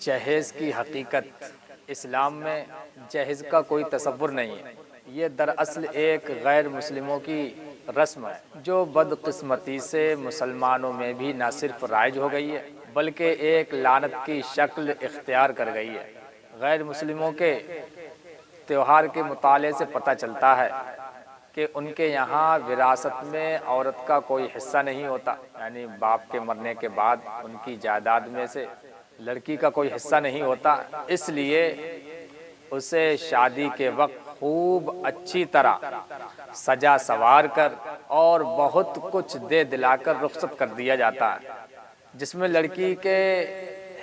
جہیز کی حقیقت اسلام میں جہیز کا کوئی تصور نہیں ہے۔ یہ دراصل ایک غیر مسلموں کی رسم ہے جو بدقسمتی سے مسلمانوں میں بھی نہ صرف رائج ہو گئی ہے بلکہ ایک لعنت کی شکل اختیار کر گئی ہے۔ غیر مسلموں کے تہوار کے مطالعے سے پتہ چلتا ہے کہ ان کے یہاں وراثت میں عورت کا کوئی حصہ نہیں ہوتا، یعنی باپ کے مرنے کے بعد ان کی جائیداد میں سے لڑکی کا کوئی حصہ نہیں ہوتا، اس لیے اسے شادی کے وقت خوب اچھی طرح سجا سوار کر اور بہت کچھ دے دلا کر رخصت کر دیا جاتا ہے، جس میں لڑکی کے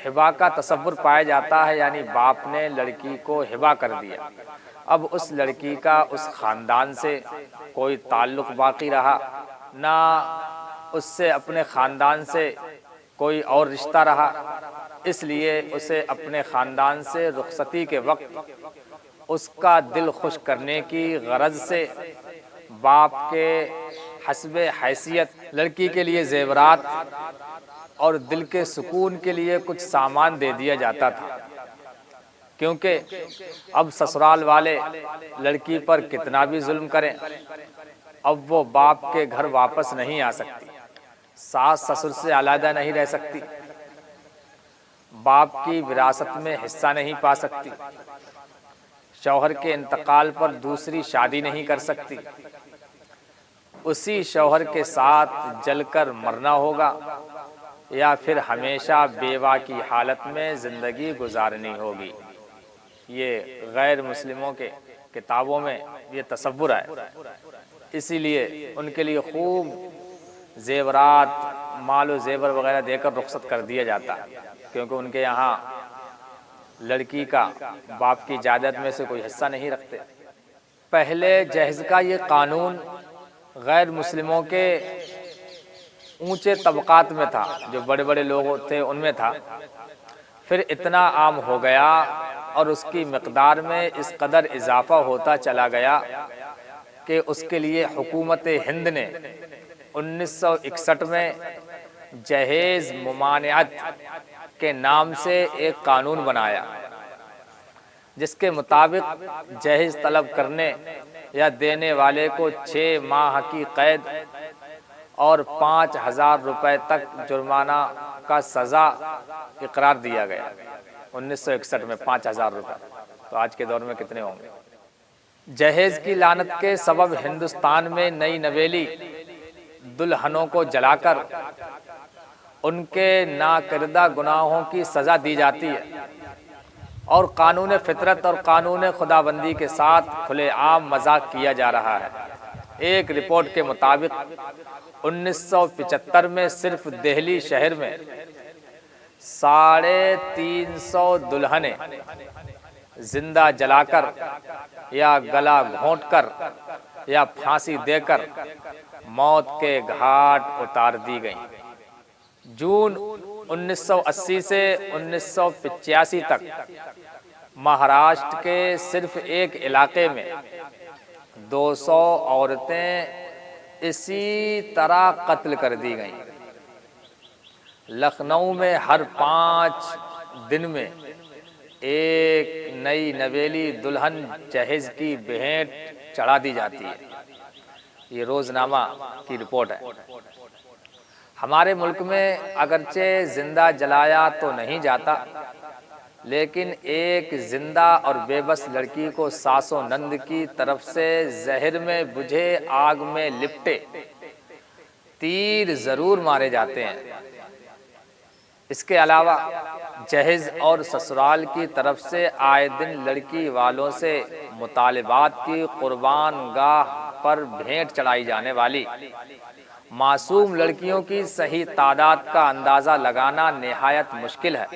ہبہ کا تصور پایا جاتا ہے، یعنی باپ نے لڑکی کو ہبہ کر دیا۔ اب اس لڑکی کا اس خاندان سے کوئی تعلق باقی رہا نہ اس سے اپنے خاندان سے کوئی اور رشتہ رہا، اس لیے اسے اپنے خاندان سے رخصتی کے وقت اس کا دل خوش کرنے کی غرض سے باپ کے حسب حیثیت لڑکی کے لیے زیورات اور دل کے سکون کے لیے کچھ سامان دے دیا جاتا تھا، کیونکہ اب سسرال والے لڑکی پر کتنا بھی ظلم کریں اب وہ باپ کے گھر واپس نہیں آ سکتی، ساس سسر سے علیحدہ نہیں رہ سکتی، باپ کی وراثت میں حصہ نہیں پا سکتی، شوہر کے انتقال پر دوسری شادی نہیں کر سکتی، اسی شوہر کے ساتھ جل کر مرنا ہوگا یا پھر ہمیشہ بیوہ کی حالت میں زندگی گزارنی ہوگی۔ یہ غیر مسلموں کے کتابوں میں یہ تصور ہے، اسی لیے ان کے لیے خوب زیورات مال و زیور وغیرہ دے کر رخصت کر دیا جاتا ہے، کیونکہ ان کے یہاں لڑکی کا باپ کی جائیداد میں سے کوئی حصہ نہیں رکھتے۔ پہلے جہیز کا یہ قانون غیر مسلموں کے اونچے طبقات میں تھا، جو بڑے بڑے لوگ تھے ان میں تھا، پھر اتنا عام ہو گیا اور اس کی مقدار میں اس قدر اضافہ ہوتا چلا گیا کہ اس کے لیے حکومت ہند نے 1961 میں جہیز ممانعت کے نام سے ایک قانون بنایا، جس کے مطابق جہیز طلب کرنے یا دینے والے کو 6 ماہ کی قید اور 5000 روپے تک جرمانہ کا سزا اقرار دیا گیا۔ 1961 میں 5000 روپے، تو آج کے دور میں کتنے ہوں گے؟ جہیز کی لعنت کے سبب ہندوستان میں نئی نویلی دلہنوں کو جلا کر ان کے ناکردہ گناہوں کی سزا دی جاتی ہے، اور قانون فطرت اور قانون خدابندی کے ساتھ کھلے عام مذاق کیا جا رہا ہے۔ ایک رپورٹ کے مطابق 1975 میں صرف دہلی شہر میں 350 دلہنیں زندہ جلا کر یا گلا گھونٹ کر یا پھانسی دے کر موت کے گھاٹ اتار دی گئیں۔ جون 1980 سے 1985 تک مہاراشٹر کے صرف ایک علاقے میں 200 عورتیں اسی طرح قتل کر دی گئیں۔ لکھنؤ میں ہر 5 دن میں ایک نئی نویلی دلہن جہیز کی بھینٹ چڑھا دی جاتی ہے۔ یہ روزنامہ کی رپورٹ ہے۔ ہمارے ملک میں اگرچہ زندہ جلایا تو نہیں جاتا، لیکن ایک زندہ اور بے بس لڑکی کو ساس و نند کی طرف سے زہر میں بجھے آگ میں لپٹے تیر ضرور مارے جاتے ہیں۔ اس کے علاوہ جہیز اور سسرال کی طرف سے آئے دن لڑکی والوں سے مطالبات کی قربان گاہ پر بھینٹ چڑھائی جانے والی معصوم لڑکیوں کی صحیح تعداد کا اندازہ لگانا نہایت مشکل ہے،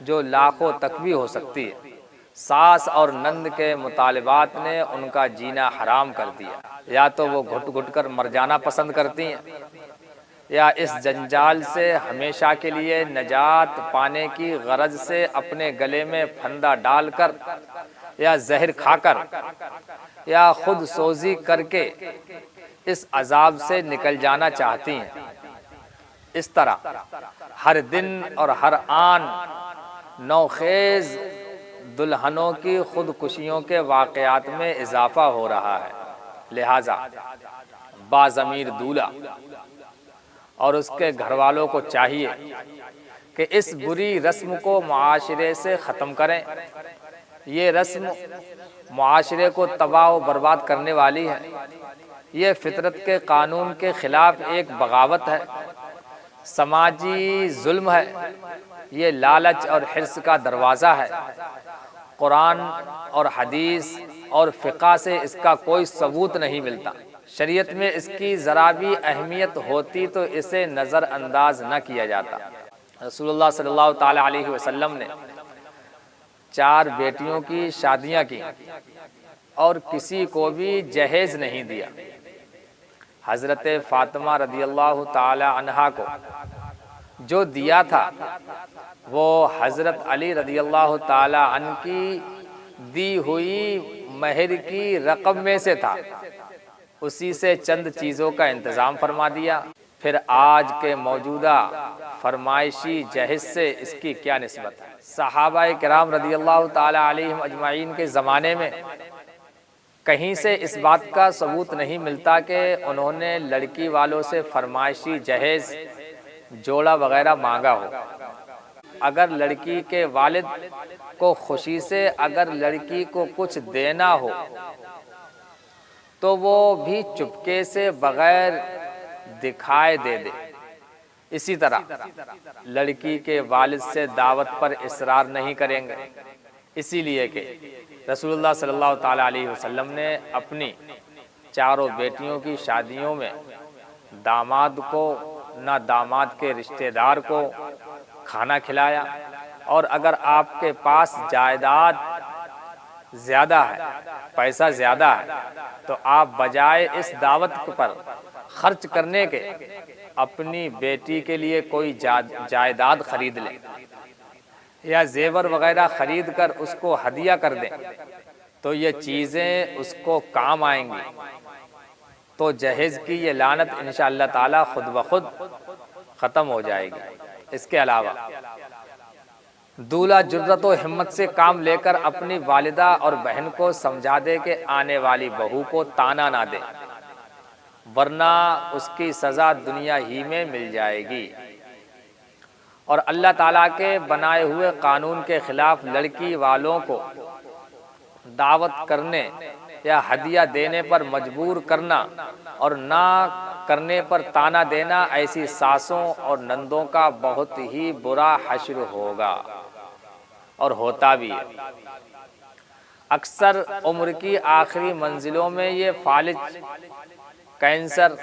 جو لاکھوں تک بھی ہو سکتی ہے۔ ساس اور نند کے مطالبات نے ان کا جینا حرام کر دیا، یا تو وہ گھٹ گھٹ کر مر جانا پسند کرتی ہیں، یا اس جنجال سے ہمیشہ کے لیے نجات پانے کی غرض سے اپنے گلے میں پھندا ڈال کر یا زہر کھا کر یا خود سوزی کر کے اس عذاب سے نکل جانا چاہتی ہیں۔ اس طرح ہر دن اور ہر آن نوخیز دلہنوں کی خودکشیوں کے واقعات میں اضافہ ہو رہا ہے، لہٰذا باضمیر دولہا اور اس کے گھر والوں کو چاہیے کہ اس بری رسم کو معاشرے سے ختم کریں۔ یہ رسم معاشرے کو تباہ و برباد کرنے والی ہے، یہ فطرت کے قانون کے خلاف ایک بغاوت ہے، سماجی ظلم ہے، یہ لالچ اور حرص کا دروازہ ہے۔ قرآن اور حدیث اور فقہ سے اس کا کوئی ثبوت نہیں ملتا۔ شریعت میں اس کی ذرا بھی اہمیت ہوتی تو اسے نظر انداز نہ کیا جاتا۔ رسول اللہ صلی اللہ تعالی علیہ وسلم نے 4 بیٹیوں کی شادیاں کی اور کسی کو بھی جہیز نہیں دیا۔ حضرت فاطمہ رضی اللہ تعالی عنہا کو جو دیا تھا وہ حضرت علی رضی اللہ تعالی عنہ کی دی ہوئی مہر کی رقم میں سے تھا، اسی سے چند چیزوں کا انتظام فرما دیا۔ پھر آج کے موجودہ فرمائشی جہیز سے اس کی کیا نسبت ہے؟ صحابہ کرام رضی اللہ تعالی علیہم اجمعین کے زمانے میں کہیں سے اس بات کا ثبوت نہیں ملتا کہ انہوں نے لڑکی والوں سے فرمائشی جہیز، جوڑا وغیرہ مانگا ہو۔ اگر لڑکی کے والد کو خوشی سے اگر لڑکی کو کچھ دینا ہو تو وہ بھی چپکے سے بغیر دکھائے دے دے۔ اسی طرح لڑکی کے والد سے دعوت پر اصرار نہیں کریں گے، اسی لیے کہ رسول اللہ صلی اللہ تعالی علیہ وسلم نے اپنی 4 بیٹیوں کی شادیوں میں داماد کو نہ داماد کے رشتہ دار کو کھانا کھلایا، اور اگر آپ کے پاس جائیداد زیادہ ہے، پیسہ زیادہ ہے، تو آپ بجائے اس دعوت پر خرچ کرنے کے اپنی بیٹی کے لیے کوئی جائیداد خرید لیں یا زیور وغیرہ خرید کر اس کو ہدیہ کر دیں، تو یہ چیزیں اس کو کام آئیں گی، تو جہیز کی یہ لعنت انشاءاللہ تعالی خود بخود ختم ہو جائے گی۔ اس کے علاوہ دولہا جرت و ہمت سے کام لے کر اپنی والدہ اور بہن کو سمجھا دے کہ آنے والی بہو کو طعنہ نہ دے، ورنہ اس کی سزا دنیا ہی میں مل جائے گی۔ اور اللہ تعالیٰ کے بنائے ہوئے قانون کے خلاف لڑکی والوں کو دعوت کرنے یا ہدیہ دینے پر مجبور کرنا اور نہ کرنے پر طعنہ دینا ایسی ساسوں اور نندوں کا بہت ہی برا حشر ہوگا، اور ہوتا بھی ہے۔ اکثر عمر کی آخری منزلوں میں یہ فالج، کینسر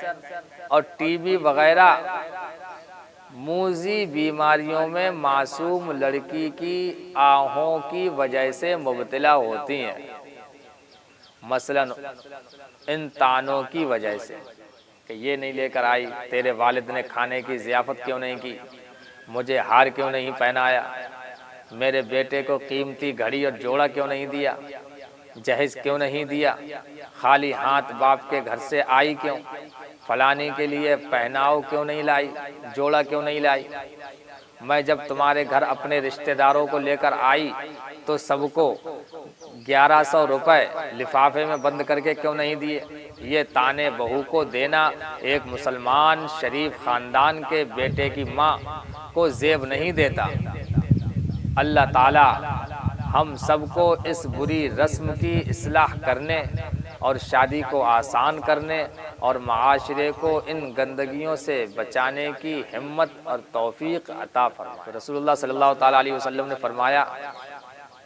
اور ٹی بی وغیرہ موذی بیماریوں میں معصوم لڑکی کی آہوں کی وجہ سے مبتلا ہوتی ہیں، مثلا ان طعنوں کی وجہ سے کہ یہ نہیں لے کر آئی، تیرے والد نے کھانے کی ضیافت کیوں نہیں کی، مجھے ہار کیوں نہیں پہنایا، میرے بیٹے کو قیمتی گھڑی اور جوڑا کیوں نہیں دیا، جہیز کیوں نہیں دیا، خالی ہاتھ باپ کے گھر سے آئی کیوں، فلانی کے لیے پہناؤ کیوں نہیں لائی، جوڑا کیوں نہیں لائی، میں جب تمہارے گھر اپنے رشتہ داروں کو لے کر آئی تو سب کو 1100 روپے لفافے میں بند کر کے کیوں نہیں دیے۔ یہ طعنے بہو کو دینا ایک مسلمان شریف خاندان کے بیٹے کی ماں کو زیب نہیں دیتا۔ اللہ تعالی ہم سب کو اس بری رسم کی اصلاح کرنے اور شادی کو آسان کرنے اور معاشرے کو ان گندگیوں سے بچانے کی ہمت اور توفیق عطا فرمائے۔ رسول اللہ صلی اللہ تعالی علیہ وسلم نے فرمایا،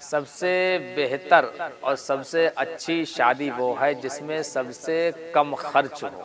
سب سے بہتر اور سب سے اچھی شادی وہ ہے جس میں سب سے کم خرچ ہو۔